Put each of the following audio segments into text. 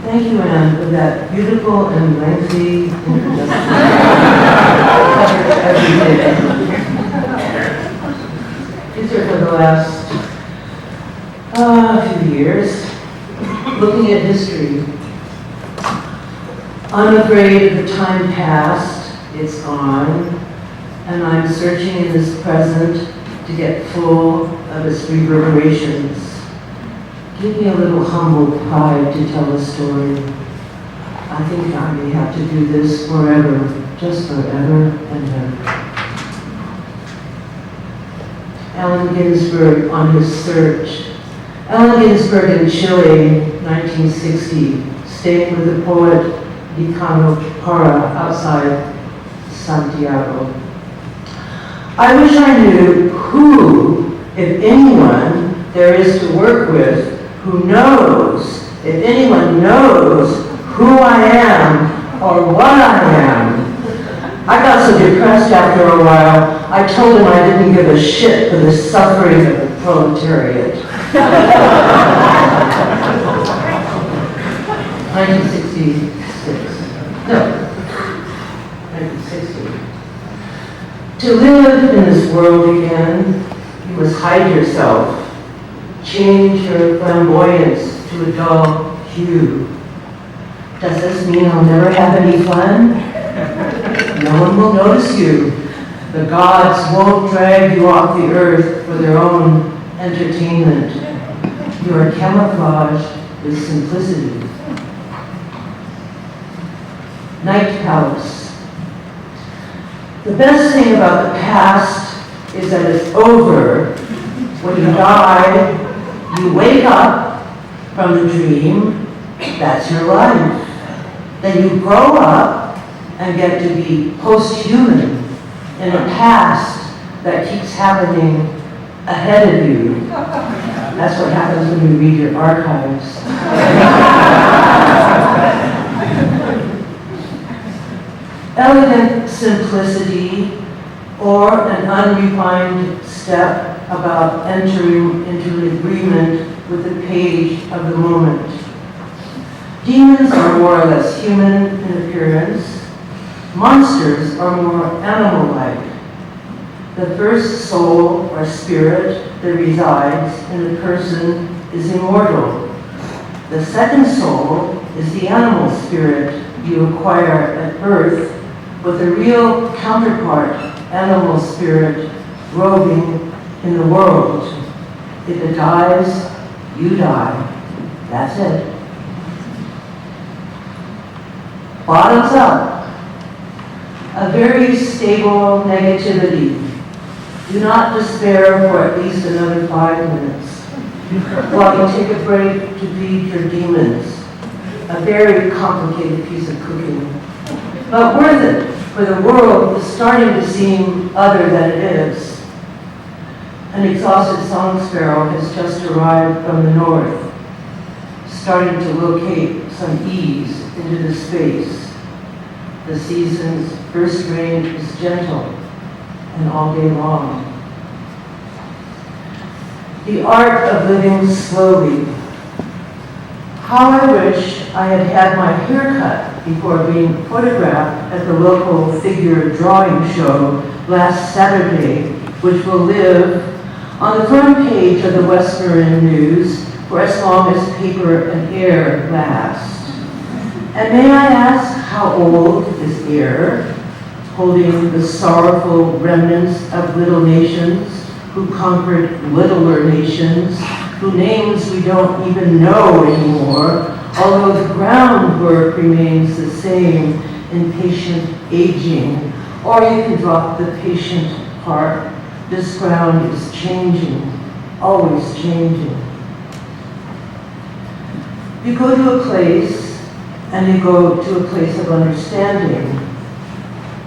Thank you, Anne, for that beautiful and lengthy introduction. These are for the last few years, looking at history. Unafraid of the time past, it's gone, and I'm searching in this present to get full of its reverberations. Give me a little humble pride to tell a story. I think I may have to do this forever, just forever and ever. Allen Ginsberg on his search. Allen Ginsberg in Chile, 1960, staying with the poet Nicano Para outside Santiago. I wish I knew who, if anyone, there is to work with, who knows, if anyone knows who I am or what I am. I got so depressed after a while, I told him I didn't give a shit for the suffering of the proletariat. 1966. No, 1960. To live in this world again, you must hide yourself. Change your flamboyance to a dull hue. Does this mean I'll never have any fun? No one will notice you. The gods won't drag you off the earth for their own entertainment. You are camouflaged with simplicity. Night Palace. The best thing about the past is that it's over. When you die, you wake up from the dream, that's your life. Then you grow up and get to be post-human in a past that keeps happening ahead of you. That's what happens when you read your archives. Elegant simplicity or an unrefined step about entering into an agreement with the page of the moment. Demons are more or less human in appearance. Monsters are more animal-like. The first soul or spirit that resides in a person is immortal. The second soul is the animal spirit you acquire at birth, with a real counterpart animal spirit roving in the world. If it dies, you die. That's it. Bottoms up. A very stable negativity. Do not despair for at least another 5 minutes while you take a break to feed your demons. A very complicated piece of cooking, but worth it, for the world is starting to seem other than it is. An exhausted song sparrow has just arrived from the north, starting to locate some ease into the space. The season's first rain is gentle and all day long. The art of living slowly. How I wish I had had my hair cut before being photographed at the local figure drawing show last Saturday, which will live on the front page of the West Marin News for as long as paper and air last. And may I ask, how old is air, holding the sorrowful remnants of little nations who conquered littler nations, whose names we don't even know anymore, although the groundwork remains the same in patient aging. Or you can drop the patient part. This ground is changing, always changing. You go to a place, and you go to a place of understanding.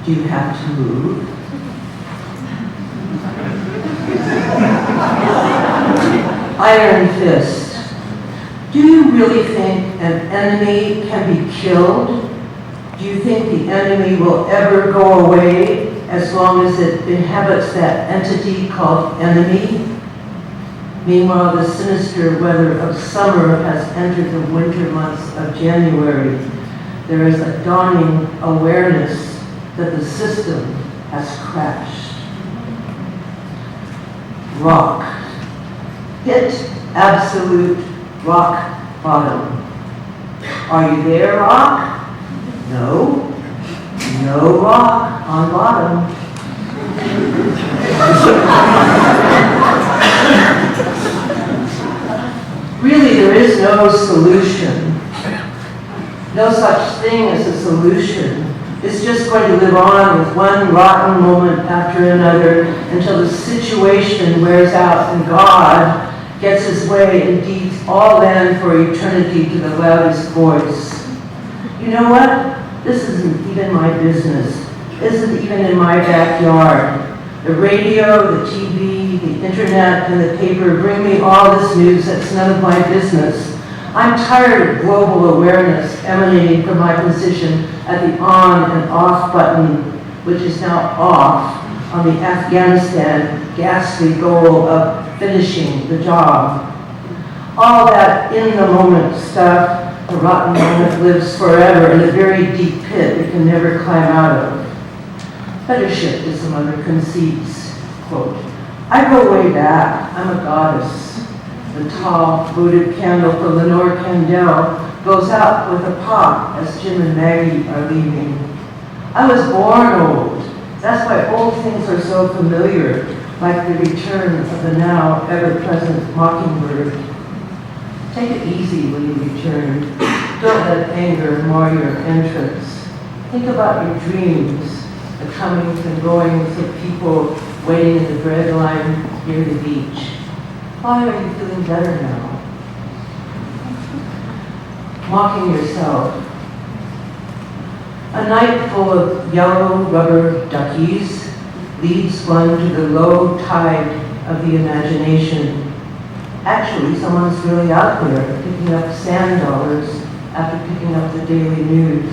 Do you have to move? Iron fist. Do you really think an enemy can be killed? Do you think the enemy will ever go away as long as it inhabits that entity called enemy? Meanwhile, the sinister weather of summer has entered the winter months of January. There is a dawning awareness that the system has crashed. Rock. Hit absolute rock bottom. Are you there, rock? No. No rock on bottom. Really, there is no solution. No such thing as a solution. It's just going to live on with one rotten moment after another until the situation wears out and God gets his way and deeds all land for eternity to the loudest voice. You know what? This isn't even my business. This isn't even in my backyard. The radio, the TV, the internet, and the paper bring me all this news that's none of my business. I'm tired of global awareness emanating from my position at the on and off button, which is now off on the Afghanistan ghastly goal of finishing the job. All that in-the-moment stuff, the rotten moment lives forever in a very deep pit it can never climb out of. Better shift to some other conceits. Quote, I go way back. I'm a goddess. The tall, votive candle for Lenore Candell goes out with a pop as Jim and Maggie are leaving. I was born old. That's why old things are so familiar, like the return of the now ever-present mockingbird. Take it easy when you return. Don't let anger mar your entrance. Think about your dreams, the comings and goings of people waiting in the bread line near the beach. Why are you feeling better now? Mocking yourself. A night full of yellow rubber duckies leads one to the low tide of the imagination. Actually, someone's really out there picking up sand dollars after picking up the daily news.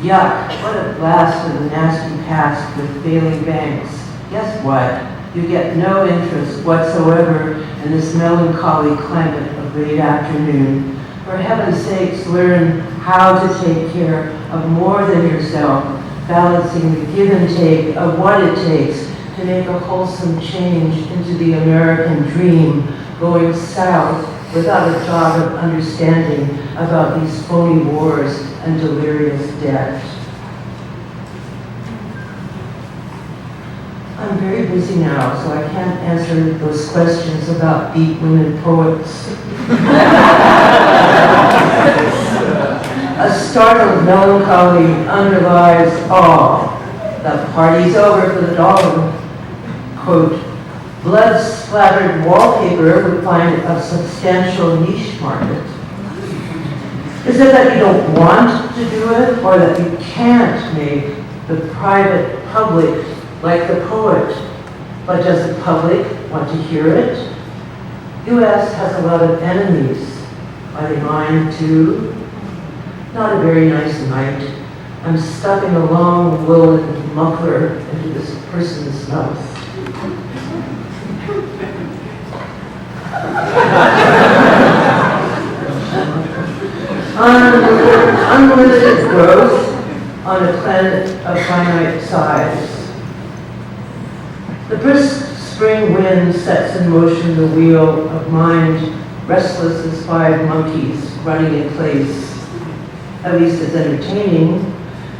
Yuck, what a blast of the nasty past with failing banks. Guess what? You get no interest whatsoever in this melancholy climate of late afternoon. For heaven's sakes, learn how to take care of more than yourself, balancing the give and take of what it takes to make a wholesome change into the American dream, going south without a jot of understanding about these phony wars and delirious debt. I'm very busy now, so I can't answer those questions about deep women poets. A startled melancholy underlies all. The party's over for the dollar. Quote, blood-splattered wallpaper would find a substantial niche market. Is it that you don't want to do it, or that you can't make the private public like the poet? But does the public want to hear it? U.S. has a lot of enemies. Are they mine too? Not a very nice night. I'm stuffing a long woolen muffler into this person's mouth. Unlimited growth on a planet of finite size. The brisk spring wind sets in motion the wheel of mind, restless as 5 monkeys running in place. At least it's entertaining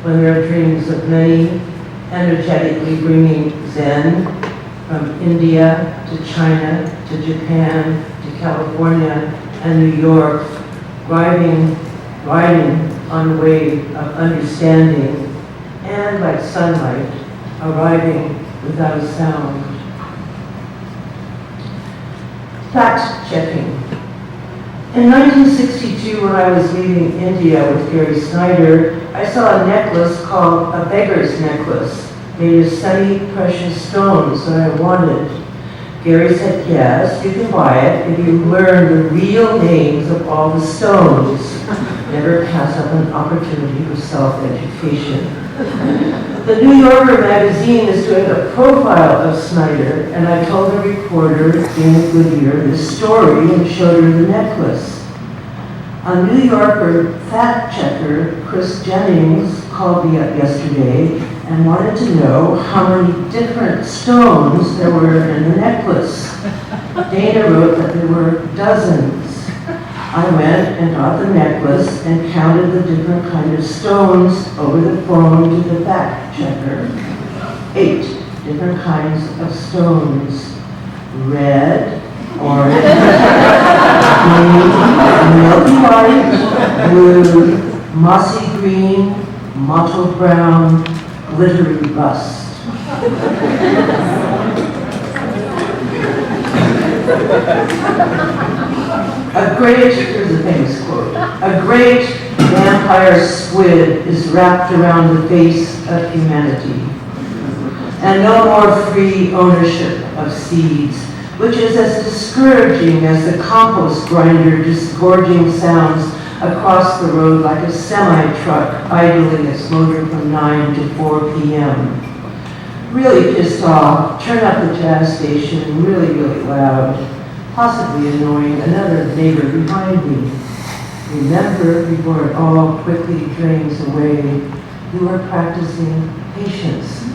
when there are dreams of many, energetically bringing Zen from India to China to Japan to California and New York, riding on a wave of understanding, and like sunlight, arriving without a sound. Fact-checking. In 1962, when I was leaving India with Gary Snyder, I saw a necklace called a beggar's necklace, made of sunny, precious stones that I wanted. Gary said, yes, you can buy it if you learn the real names of all the stones. Never pass up an opportunity for self-education. The New Yorker magazine is doing a profile of Snyder, and I told the reporter, Dana Goodyear, this story and showed her the necklace. A New Yorker fact checker, Chris Jennings, called me up yesterday and wanted to know how many different stones there were in the necklace. Dana wrote that there were dozens. I went and got the necklace and counted the different kind of stones over the phone to the fact checker. 8 different kinds of stones. Red, orange, green, milky white, blue, mossy green, mottled brown, glittery rust. Here's a famous quote, a great vampire squid is wrapped around the face of humanity. And no more free ownership of seeds, which is as discouraging as the compost grinder disgorging sounds across the road like a semi-truck idling its motor from 9 to 4 p.m. Really pissed off, turn up the jazz station really, really loud, possibly annoying another neighbor behind me. Remember, before it all quickly drains away, you are practicing patience